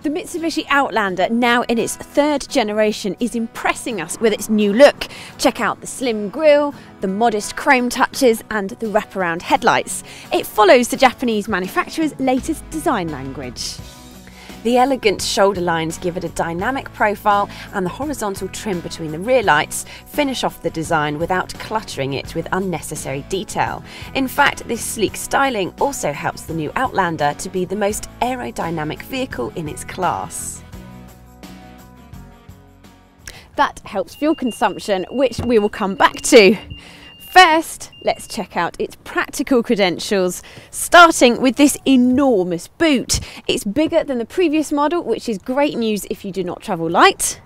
The Mitsubishi Outlander, now in its third generation, is impressing us with its new look. Check out the slim grille, the modest chrome touches and the wraparound headlights. It follows the Japanese manufacturer's latest design language. The elegant shoulder lines give it a dynamic profile, and the horizontal trim between the rear lights finish off the design without cluttering it with unnecessary detail. In fact, this sleek styling also helps the new Outlander to be the most aerodynamic vehicle in its class. That helps fuel consumption, which we will come back to. First, let's check out its practical credentials, starting with this enormous boot. It's bigger than the previous model, which is great news if you do not travel light.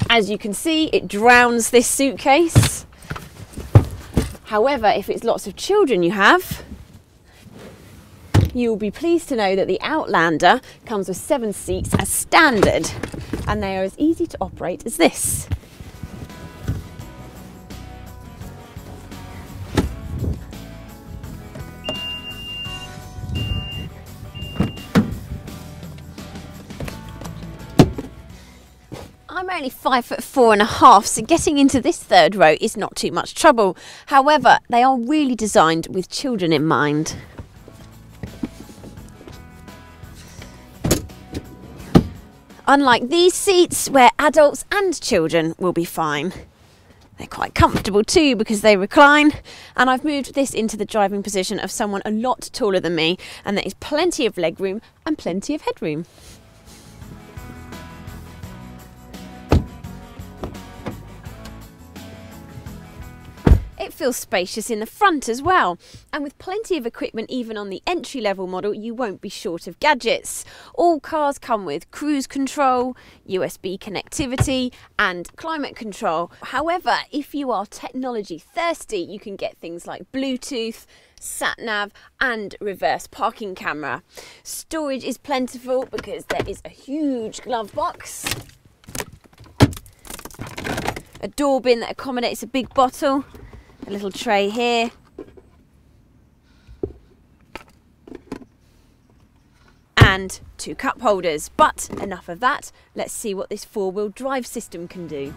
As you can see, it drowns this suitcase. However, if it's lots of children you have, you'll be pleased to know that the Outlander comes with 7 seats as standard, and they are as easy to operate as this. I'm only 5'4½", so getting into this third row is not too much trouble. However, they are really designed with children in mind. Unlike these seats, where adults and children will be fine. They're quite comfortable too because they recline, and I've moved this into the driving position of someone a lot taller than me, and there is plenty of legroom and plenty of headroom. It feels spacious in the front as well, and with plenty of equipment even on the entry-level model, you won't be short of gadgets. All cars come with cruise control, USB connectivity and climate control. However, if you are technology thirsty, you can get things like Bluetooth, sat-nav and reverse parking camera. Storage is plentiful because there is a huge glove box, a door bin that accommodates a big bottle, a little tray here, and 2 cup holders. But enough of that, let's see what this 4-wheel drive system can do.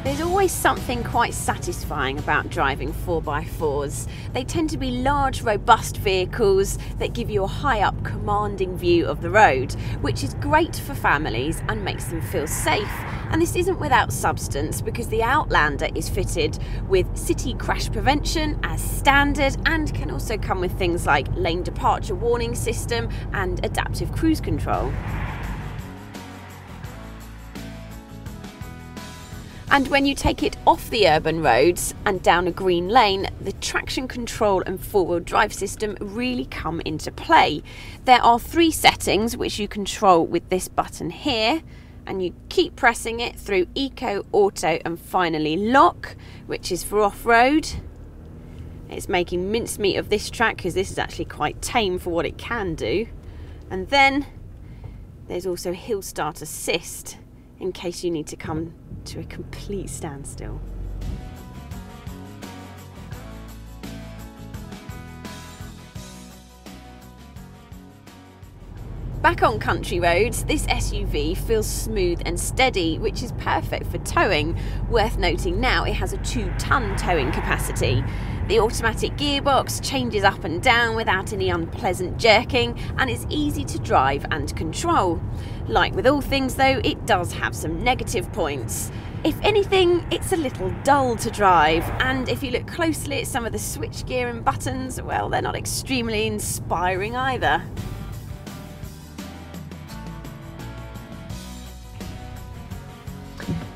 There's always something quite satisfying about driving 4x4s. They tend to be large, robust vehicles that give you a high-up, commanding view of the road, which is great for families and makes them feel safe. And this isn't without substance, because the Outlander is fitted with city crash prevention as standard and can also come with things like lane departure warning system and adaptive cruise control. And when you take it off the urban roads and down a green lane, the traction control and 4-wheel drive system really come into play. There are 3 settings which you control with this button here, and you keep pressing it through Eco, Auto and finally Lock, which is for off-road. It's making mincemeat of this track because this is actually quite tame for what it can do. And then there's also Hill Start Assist in case you need to come to a complete standstill. Back on country roads, this SUV feels smooth and steady, which is perfect for towing. Worth noting now, it has a 2-ton towing capacity. The automatic gearbox changes up and down without any unpleasant jerking, and is easy to drive and control. Like with all things though, it does have some negative points. If anything, it's a little dull to drive, and if you look closely at some of the switchgear and buttons, well, they're not extremely inspiring either.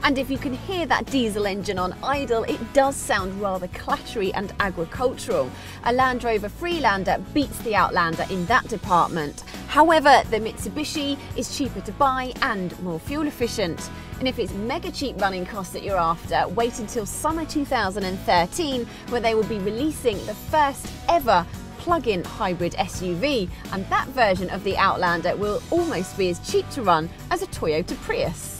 And if you can hear that diesel engine on idle, it does sound rather clattery and agricultural. A Land Rover Freelander beats the Outlander in that department. However, the Mitsubishi is cheaper to buy and more fuel efficient. And if it's mega cheap running costs that you're after, wait until summer 2013, where they will be releasing the first ever plug-in hybrid SUV, and that version of the Outlander will almost be as cheap to run as a Toyota Prius.